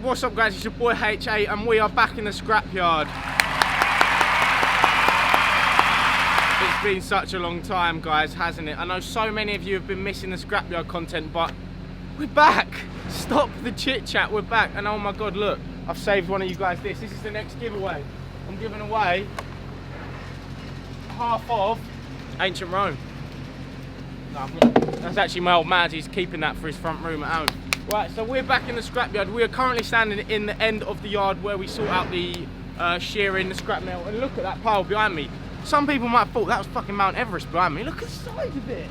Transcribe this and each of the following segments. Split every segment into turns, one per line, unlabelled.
What's up guys, it's your boy HA and we are back in the scrapyard. It's been such a long time guys, hasn't it? I know so many of you have been missing the scrapyard content, but we're back. Stop the chit chat, we're back. And oh my god, look, I've saved one of you guys this. This is the next giveaway. I'm giving away half of Ancient Rome. No, that's actually my old man, he's keeping that for his front room at home. Right, so we're back in the scrapyard. We are currently standing in the end of the yard where we sort out the shearing, the scrap metal, and look at that pile behind me. Some people might have thought that was fucking Mount Everest behind me. Look at the size of it.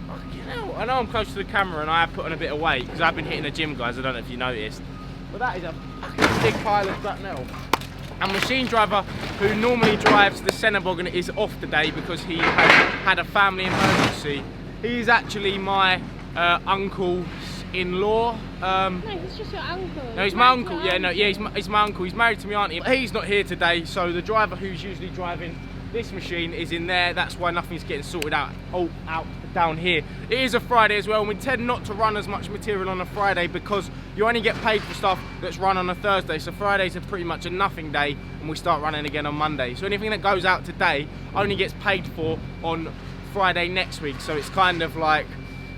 Fucking hell. I know I'm close to the camera and I have put on a bit of weight because I've been hitting the gym, guys. I don't know if you noticed. But that is a fucking big pile of scrap metal. And machine driver who normally drives the Cenoboggan is off today because he had a family emergency. He's actually my uncle-in-law.
No, he's just your uncle.
No, he's my uncle. Yeah, no, yeah, he's my uncle. He's married to my auntie. He's not here today, so the driver who's usually driving this machine is in there. That's why nothing's getting sorted out down here. It is a Friday as well, and we tend not to run as much material on a Friday because you only get paid for stuff that's run on a Thursday. So Fridays are pretty much a nothing day, and we start running again on Monday. So anything that goes out today only gets paid for on Friday next week. So it's kind of like,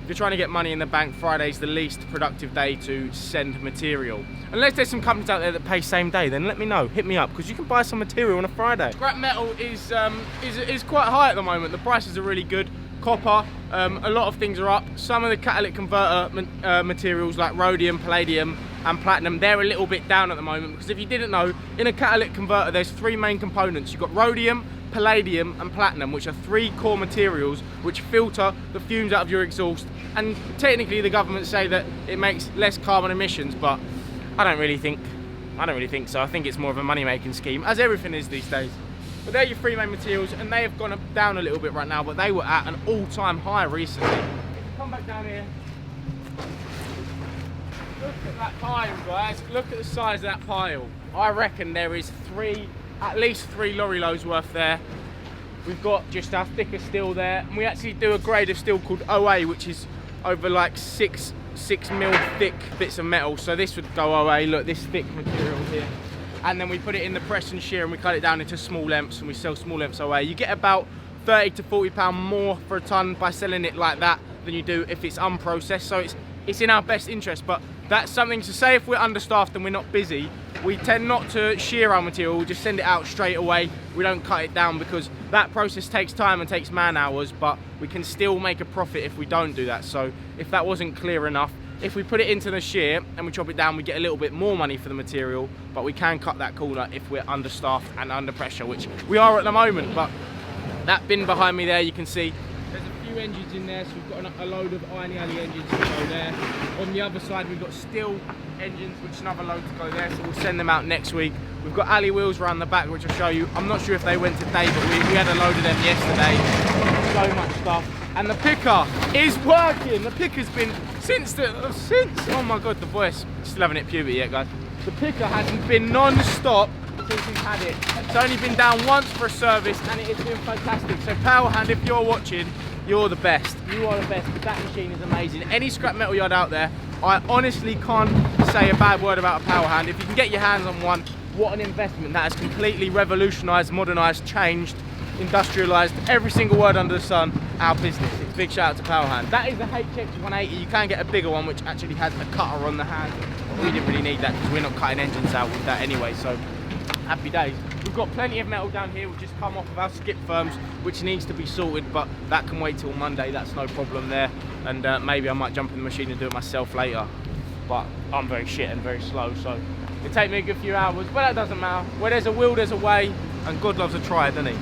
if you're trying to get money in the bank, Friday's the least productive day to send material. Unless there's some companies out there that pay same day, then let me know, hit me up, because you can buy some material on a Friday. Scrap metal is quite high at the moment. The prices are really good. Copper, a lot of things are up. Some of the catalytic converter materials like rhodium, palladium and platinum, they're a little bit down at the moment, because if you didn't know, in a catalytic converter there's three main components. You've got rhodium, palladium and platinum, which are three core materials which filter the fumes out of your exhaust, and technically the government say that it makes less carbon emissions, but I don't really think so. I think it's more of a money-making scheme, as everything is these days. But they're your three main materials, and they have gone down a little bit right now, but they were at an all-time high recently. If you come back down here, look at that pile, guys. Look at the size of that pile. I reckon there is at least three lorry loads worth there. We've got just our thicker steel there, and we actually do a grade of steel called OA, which is over like 6 mil thick bits of metal. So this would go OA. Look, this thick material here. And then we put it in the press and shear, and we cut it down into small lengths, and we sell small lengths away. You get about 30 to 40 pound more for a ton by selling it like that than you do if it's unprocessed. So it's in our best interest, but that's something to say. If we're understaffed and we're not busy, we tend not to shear our material, we just send it out straight away. We don't cut it down because that process takes time and takes man hours, but we can still make a profit if we don't do that. So if that wasn't clear enough, if we put it into the shear and we chop it down, we get a little bit more money for the material, but we can cut that corner if we're understaffed and under pressure, which we are at the moment. But that bin behind me there, you can see there's a few engines in there, so we've got a load of iron alley engines to go there. On the other side, we've got steel engines, which is another load to go there, so we'll send them out next week. We've got alley wheels around the back, which I'll show you. I'm not sure if they went today, but we had a load of them yesterday. So much stuff. And the picker is working. The picker's been since oh my god, the voice. Still haven't hit puberty yet, guys. The picker hasn't been non-stop since he's had it. It's only been down once for a service, and it has been fantastic. So Power Hand, if you're watching, you're the best. You are the best. That machine is amazing. Any scrap metal yard out there, I honestly can't say a bad word about a Power Hand. If you can get your hands on one, what an investment. That has completely revolutionised, modernised, changed, industrialised, every single word under the sun, our business. It's a big shout out to Power Hand. That is the HX180. You can get a bigger one which actually has a cutter on the hand. We didn't really need that because we're not cutting engines out with that anyway, so happy days. We've got plenty of metal down here which just come off of our skip firms, which needs to be sorted, but that can wait till Monday. That's no problem there, and maybe I might jump in the machine and do it myself later, but I'm very shit and very slow, so it'll take me a good few hours, but that doesn't matter. Where there's a will, there's a way, and God loves a try, doesn't he?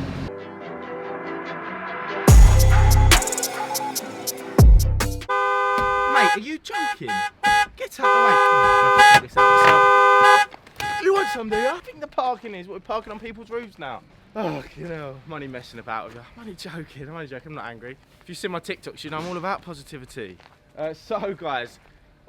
Mate, are you joking? Get out of the way. This out myself. You want some, do you? I think the parking is what we're parking on people's roofs now. Oh, you know, I'm only messing about with you. I'm only joking. I'm not angry. If you see my TikToks, you know I'm all about positivity. So, guys,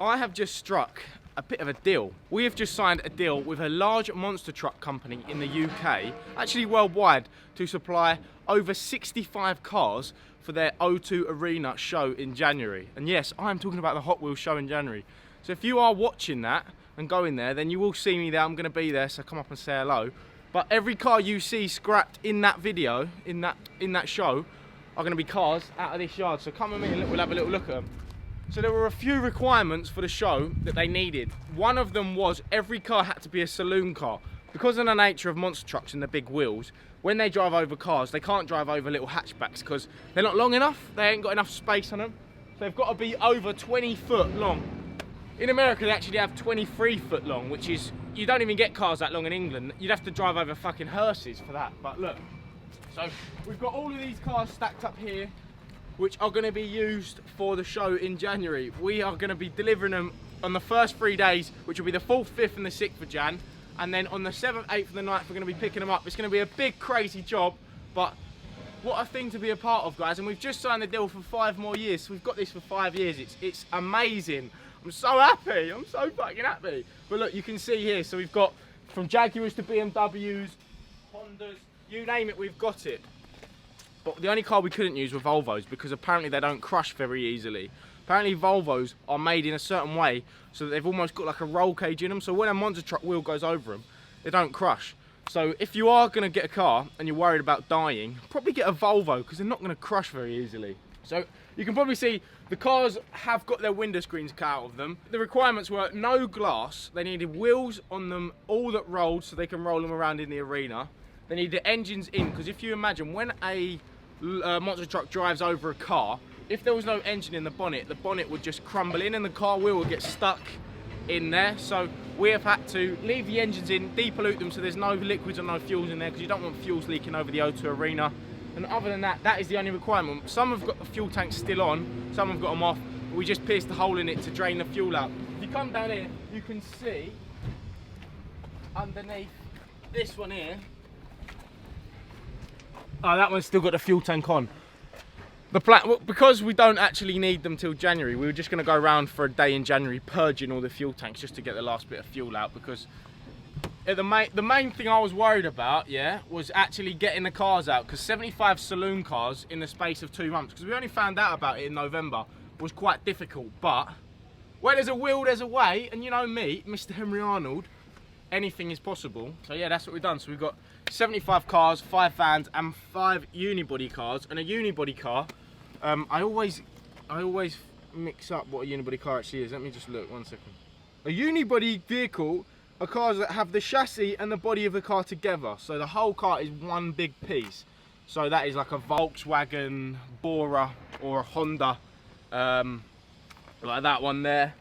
I have just struck a bit of a deal. We have just signed a deal with a large monster truck company in the UK, actually worldwide, to supply over 65 cars for their O2 Arena show in January. And yes, I'm talking about the Hot Wheels show in January. So if you are watching that, and go in there, then you will see me there. I'm going to be there, so come up and say hello. But every car you see scrapped in that video, in that show, are going to be cars out of this yard. So come with me and we'll have a little look at them. So there were a few requirements for the show that they needed. One of them was every car had to be a saloon car. Because of the nature of monster trucks and the big wheels, when they drive over cars, they can't drive over little hatchbacks because they're not long enough. They ain't got enough space on them. So they've got to be over 20 foot long. In America, they actually have 23 foot long, which is, you don't even get cars that long in England. You'd have to drive over fucking hearses for that. But look, so we've got all of these cars stacked up here, which are going to be used for the show in January. We are going to be delivering them on the first 3 days, which will be the 4th, 5th and the 6th of Jan. And then on the 7th, 8th and the 9th, we're going to be picking them up. It's going to be a big, crazy job, but what a thing to be a part of, guys. And we've just signed the deal for 5 more years. So we've got this for 5 years. It's amazing. I'm so happy. I'm so fucking happy. But look, you can see here. So we've got from Jaguars to BMWs, Hondas, you name it, we've got it. But the only car we couldn't use were Volvos because apparently they don't crush very easily. Apparently Volvos are made in a certain way so that they've almost got like a roll cage in them. So when a monster truck wheel goes over them, they don't crush. So if you are going to get a car and you're worried about dying, probably get a Volvo because they're not going to crush very easily. So you can probably see the cars have got their window screens cut out of them. The requirements were no glass. They needed wheels on them, all that rolled so they can roll them around in the arena. They needed engines in because if you imagine when a monster truck drives over a car, if there was no engine in the bonnet would just crumble in and the car wheel would get stuck in there. So we have had to leave the engines in, depollute them so there's no liquids or no fuels in there because you don't want fuels leaking over the O2 arena. And other than that, that is the only requirement. Some have got the fuel tanks still on, some have got them off, but we just pierced the hole in it to drain the fuel out. If you come down here, you can see underneath this one here, oh, that one's still got the fuel tank on. The plan, because we don't actually need them till January, we were just going to go around for a day in January purging all the fuel tanks just to get the last bit of fuel out because the main thing I was worried about, yeah, was actually getting the cars out because 75 saloon cars in the space of 2 months, because we only found out about it in November, was quite difficult. But where there's a will, there's a way, and you know me, Mr. Henry Arnold, anything is possible. So yeah, that's what we've done. So we've got 75 cars, 5 vans and 5 unibody cars. And a unibody car, I always mix up what a unibody car actually is. Let me just look, 1 second. A unibody vehicle are cars that have the chassis and the body of the car together. So the whole car is one big piece. So that is like a Volkswagen, Bora or a Honda, like that one there.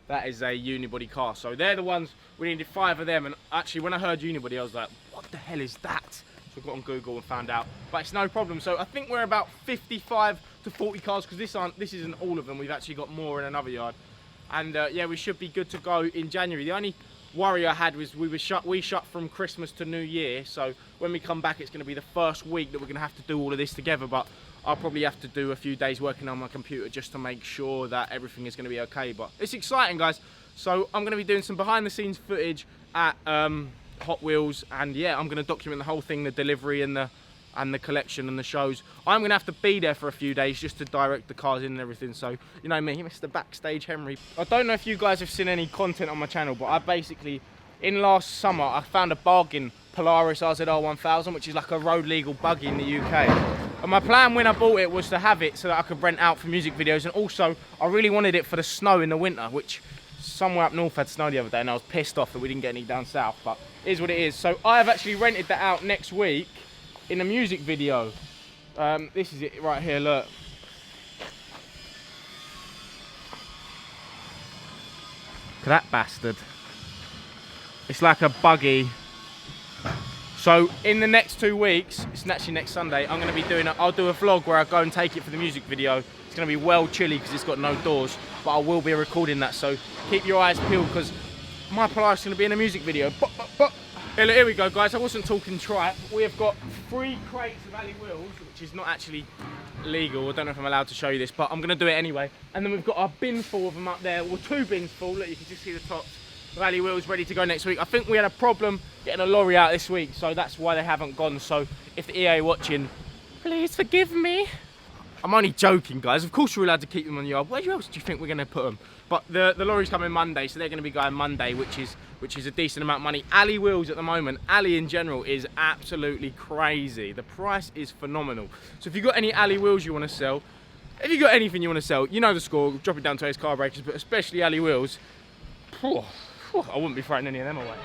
That is a unibody car. So they're the ones, we needed 5 of them. And actually when I heard unibody, I was like, what the hell is that? So I got on Google and found out, but it's no problem. So I think we're about 55 to 40 cars because this isn't all of them. We've actually got more in another yard. And yeah, we should be good to go in January. The only worry I had was we shut from Christmas to New Year. So when we come back, it's going to be the first week that we're going to have to do all of this together. But I'll probably have to do a few days working on my computer just to make sure that everything is going to be okay. But it's exciting, guys. So I'm going to be doing some behind the scenes footage at Hot Wheels, and yeah, I'm going to document the whole thing, the delivery and the collection and the shows. I'm going to have to be there for a few days just to direct the cars in and everything. So you know me, Mr. Backstage Henry. I don't know if you guys have seen any content on my channel, but I basically, in last summer, I found a bargain Polaris RZR 1000, which is like a road legal buggy in the UK. And my plan when I bought it was to have it so that I could rent out for music videos, and also I really wanted it for the snow in the winter, which somewhere up north had snow the other day and I was pissed off that we didn't get any down south, but it is what it is. So I have actually rented that out next week in a music video. This is it right here, look. Look at that bastard. It's like a buggy. So in the next 2 weeks, it's actually next Sunday, I'm going to be doing I'll do a vlog where I go and take it for the music video. It's going to be well chilly because it's got no doors, but I will be recording that, so keep your eyes peeled because my Polaris is going to be in a music video. Here we go, guys. I wasn't talking tripe. We have got 3 crates of alley wheels, which is not actually legal. I don't know if I'm allowed to show you this, but I'm going to do it anyway. And then we've got our bin full of them up there, well 2 bins full. Look, you can just see the tops. Alley wheels ready to go next week. I think we had a problem getting a lorry out this week, so that's why they haven't gone. So if the EA are watching, please forgive me. I'm only joking, guys. Of course, we're allowed to keep them on the yard. Where else do you think we're going to put them? But the lorries come in Monday, so they're going to be going Monday, which is a decent amount of money. Ali wheels at the moment, Ali in general is absolutely crazy. The price is phenomenal. So if you've got any Ali wheels you want to sell, if you've got anything you want to sell, you know the score. Drop it down to Ace Car Breakers, but especially Ali wheels. I wouldn't be throwing any of them away.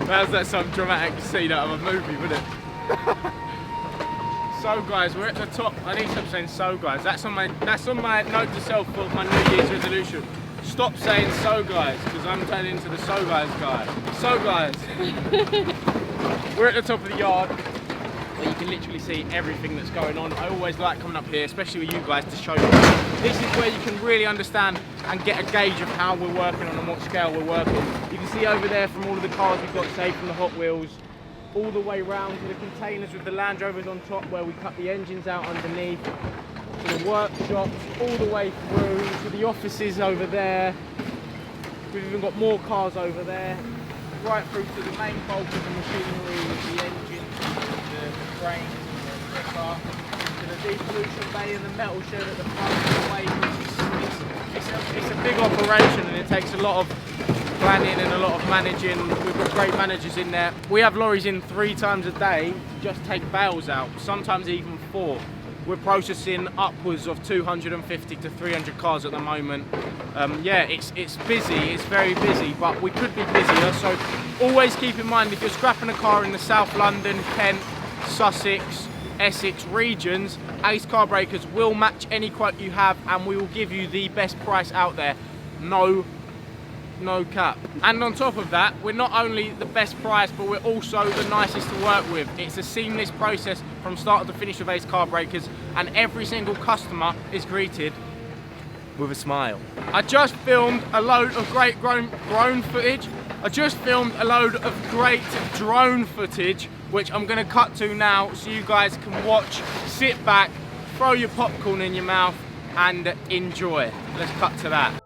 How's that some dramatic scene out of a movie, wouldn't it? So guys, we're at the top. I need to stop saying so guys. That's on my note to self for my New Year's resolution. Stop saying so guys, because I'm turning into the so guys guy. So guys, we're at the top of the yard where you can literally see everything that's going on. I always like coming up here, especially with you guys, to show you. This is where you can really understand and get a gauge of how we're working on what scale we're working. You can see over there from all of the cars we've got saved from the Hot Wheels, all the way round to the containers with the Land Rovers on top where we cut the engines out underneath, to the workshops, all the way through to the offices over there. We've even got more cars over there, right through to the main bulk of the machinery with the engines, the cranes and the car, to the depollution bay and the metal shed at the front of the way. It's a big operation and it takes a lot of planning and a lot of managing. We've got great managers in there. We have lorries in 3 times a day to just take bales out, sometimes even 4. We're processing upwards of 250 to 300 cars at the moment. Yeah, it's busy, it's very busy, but we could be busier. So always keep in mind, if you're scrapping a car in the South London, Kent, Sussex, Essex regions, Ace Car Breakers will match any quote you have and we will give you the best price out there. No cap. And on top of that, we're not only the best price, but we're also the nicest to work with. It's a seamless process from start to finish with Ace Car Breakers, and every single customer is greeted with a smile. I just filmed a load of great drone footage. Which I'm gonna cut to now so you guys can watch, sit back, throw your popcorn in your mouth and enjoy. Let's cut to that.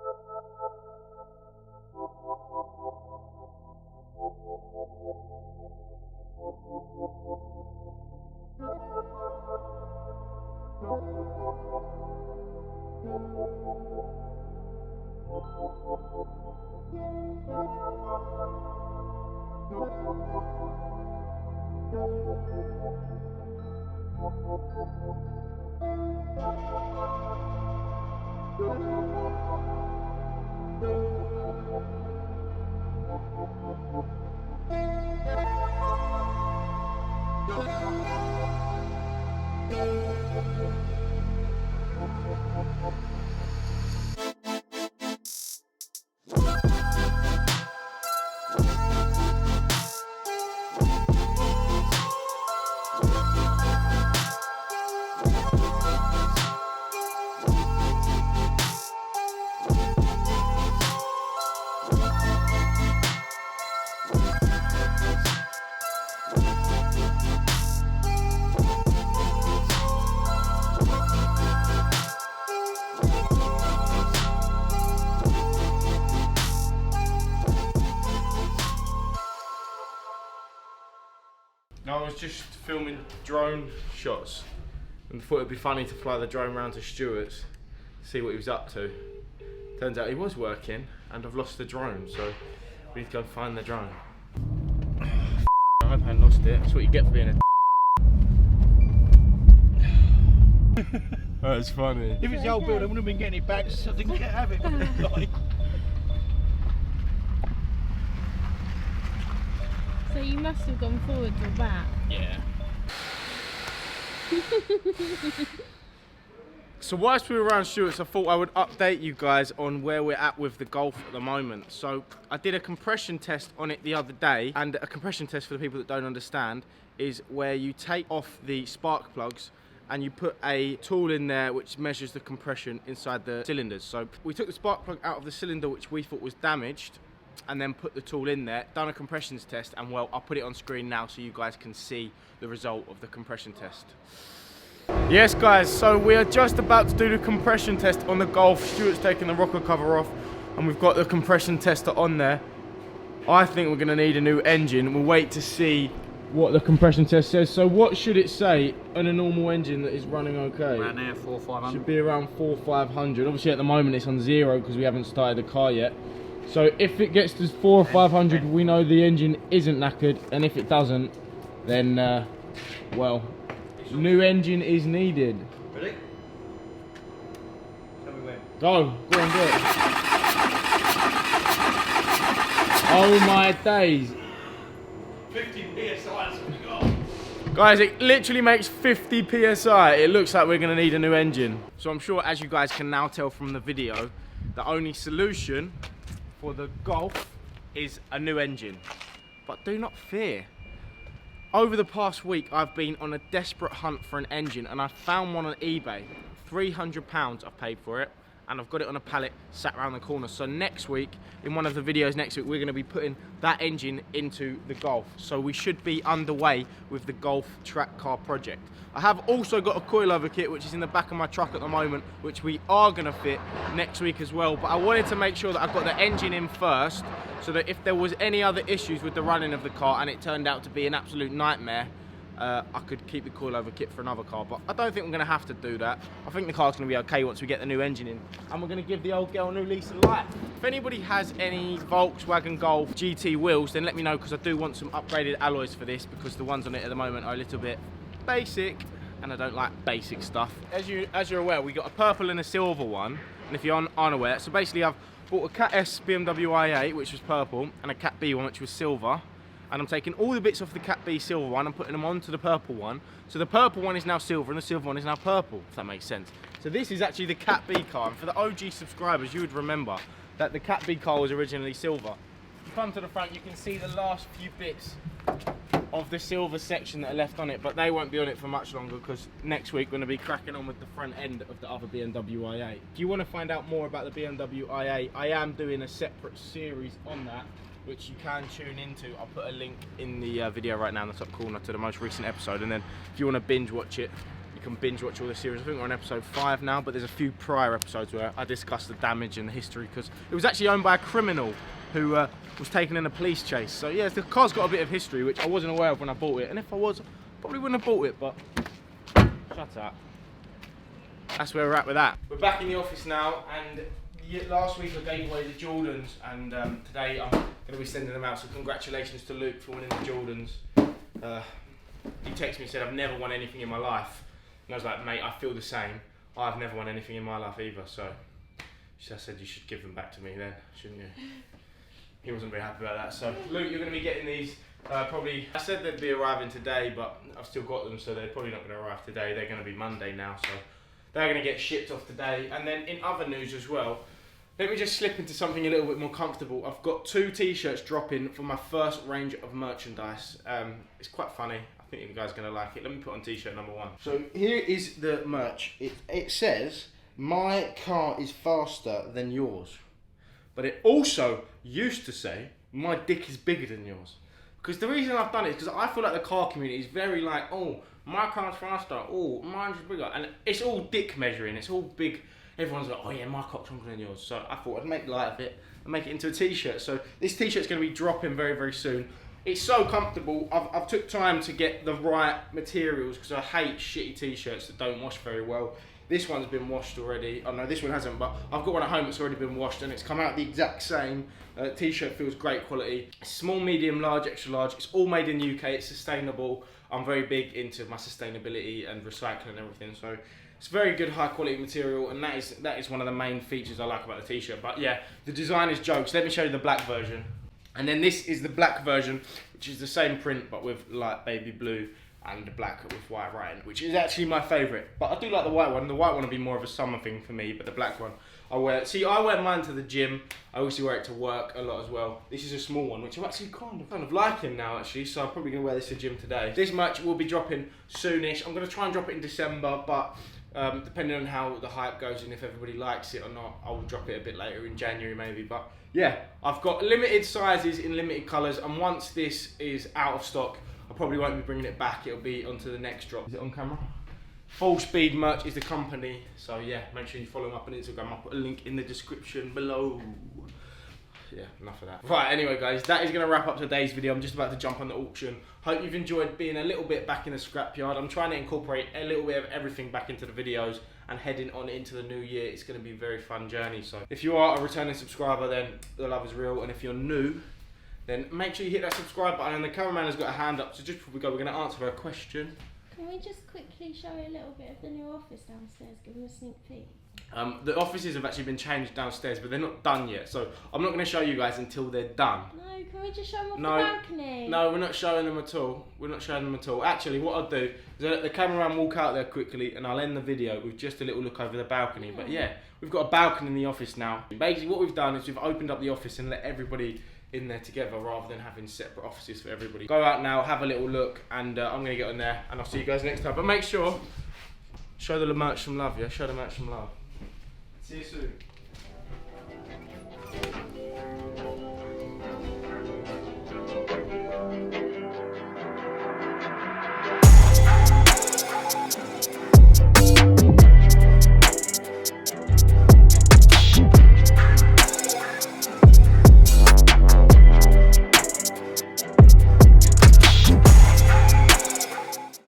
I was just filming drone shots and thought it'd be funny to fly the drone round to Stuart's, see what he was up to. Turns out he was working and I've lost the drone, so we need to go and find the drone. I hope I lost it. That's what you get for being a That's funny.
If it's the old building, I wouldn't have been getting it back, so I didn't have it. Like.
So you must have gone forward with that.
Yeah. So whilst we were around Stuart's, I thought I would update you guys on where we're at with the Golf at the moment. So I did a compression test on it the other day, and a compression test, for the people that don't understand, is where you take off the spark plugs and you put a tool in there which measures the compression inside the cylinders. So we took the spark plug out of the cylinder which we thought was damaged, and then put the tool in there, done a compressions test, and well, I'll put it on screen now so you guys can see the result of the compression test. Yes guys, so we are just about to do the compression test on the Golf. Stuart's taking the rocker cover off and we've got the compression tester on there. I think we're going to need a new engine. We'll wait to see what the compression test says. So what should it say on a normal engine that is running okay?
Around there, 400-500.
Should be around 400-500. Obviously at the moment it's on 0 because we haven't started the car yet. So if it gets to 400 or 500, we know the engine isn't knackered, and if it doesn't, then well, new engine is needed.
Ready? Tell me when.
Go on, do it. Oh my days.
50 PSI.
Guys, it literally makes 50 PSI. It looks like we're gonna need a new engine. So I'm sure, as you guys can now tell from the video, the only solution for the Golf is a new engine. But do not fear. Over the past week, I've been on a desperate hunt for an engine and I found one on eBay. £300 I've paid for it, and I've got it on a pallet sat around the corner. So next week, in one of the videos next week, we're going to be putting that engine into the Golf. So we should be underway with the Golf track car project. I have also got a coilover kit which is in the back of my truck at the moment, which we are going to fit next week as well. But I wanted to make sure that I got the engine in first, so that if there was any other issues with the running of the car and it turned out to be an absolute nightmare, I could keep the coilover kit for another car. But I don't think we're going to have to do that. I think the car's going to be okay once we get the new engine in, and we're going to give the old girl a new lease of life. If anybody has any Volkswagen Golf GT wheels, then let me know, because I do want some upgraded alloys for this, because the ones on it at the moment are a little bit basic and I don't like basic stuff. As you're aware, we got a purple and a silver one, and if you're unaware, so basically I've bought a Cat S BMW i8 which was purple and a Cat B one which was silver, and I'm taking all the bits off the Cat B silver one and putting them onto the purple one. So the purple one is now silver and the silver one is now purple, if that makes sense. So this is actually the Cat B car, and for the OG subscribers you would remember that the Cat B car was originally silver. If you come to the front, you can see the last few bits of the silver section that are left on it, but they won't be on it for much longer, because next week we're going to be cracking on with the front end of the other BMW i8. If you want to find out more about the BMW i8, I am doing a separate series on that, which you can tune into. I'll put a link in the video right now in the top corner to the most recent episode, and then if you want to binge watch it, you can binge watch all the series. I think we're on episode 5 now, but there's a few prior episodes where I discussed the damage and the history, because it was actually owned by a criminal who was taken in a police chase. So yeah, the car's got a bit of history, which I wasn't aware of when I bought it, and if I was, I probably wouldn't have bought it, but shut up. That's where we're at with that. We're back in the office now, and last week I gave away the Jordans, and today I'm going to be sending them out, so congratulations to Luke for winning the Jordans. He texted me and said, I've never won anything in my life. And I was like, mate, I feel the same. I've never won anything in my life either, so I said you should give them back to me then, shouldn't you? He wasn't very happy about that. So Luke, you're going to be getting these probably, I said they'd be arriving today, but I've still got them, so they're probably not going to arrive today. They're going to be Monday now, so they're going to get shipped off today. And then in other news as well, let me just slip into something a little bit more comfortable. I've got 2 t-shirts dropping for my first range of merchandise. It's quite funny. I think you guys are going to like it. Let me put on t-shirt number 1. So here is the merch. It says, my car is faster than yours. But it also used to say, my dick is bigger than yours. Because the reason I've done it is because I feel like the car community is very like, oh, my car's faster, oh, mine's bigger. And it's all dick measuring, it's all big. Everyone's like, oh yeah, my cock's longer than yours. So I thought I'd make light of it and make it into a t-shirt. So this t-shirt's going to be dropping very, very soon. It's so comfortable. I've took time to get the right materials, because I hate shitty t-shirts that don't wash very well. This one's been washed already. Oh no, this one hasn't, but I've got one at home that's already been washed, and it's come out the exact same. T-shirt feels great quality. Small, medium, large, extra large. It's all made in the UK. It's sustainable. I'm very big into my sustainability and recycling and everything. So it's very good, high quality material, and that is one of the main features I like about the t-shirt. But yeah, the design is jokes. Let me show you the black version. And then this is the black version, which is the same print but with light baby blue and the black with white writing, which is actually my favourite. But I do like the white one. The white one will be more of a summer thing for me, but the black one I wear. See, I wear mine to the gym. I also wear it to work a lot as well. This is a small one, which I'm actually kind of liking now actually, so I'm probably going to wear this to the gym today. This merch will be dropping soonish. I'm going to try and drop it in December, but depending on how the hype goes and if everybody likes it or not, I will drop it a bit later in January maybe. But yeah, I've got limited sizes in limited colours, and once this is out of stock, I probably won't be bringing it back. It'll be onto the next drop. Is it on camera? Full Speed Merch is the company. So yeah, make sure you follow them up on Instagram. I'll put a link in the description below. Yeah, enough of that. Right, anyway guys, that is going to wrap up today's video. I'm just about to jump on the auction. Hope you've enjoyed being a little bit back in the scrapyard. I'm trying to incorporate a little bit of everything back into the videos and heading on into the new year. It's going to be a very fun journey. So if you are a returning subscriber, then the love is real. And if you're new, then make sure you hit that subscribe button. And the cameraman has got a hand up, so just before we go, we're going to answer a question.
Can we just quickly show you a little bit of the new office downstairs? Give them a sneak peek.
The offices have actually been changed downstairs, but they're not done yet. So I'm not going to show you guys until they're done.
No, can we just show them off
No,
the balcony?
No, we're not showing them at all. We're not showing them at all. Actually, what I'll do is let the cameraman walk out there quickly, and I'll end the video with just a little look over the balcony.
Yeah.
But yeah, we've got a balcony in the office now. Basically, what we've done is we've opened up the office and let everybody in there together rather than having separate offices for everybody. Go out now, have a little look, and I'm going to get on there, and I'll see you guys next time. But make sure, show the merch some love, yeah? Show the merch some love. See you soon.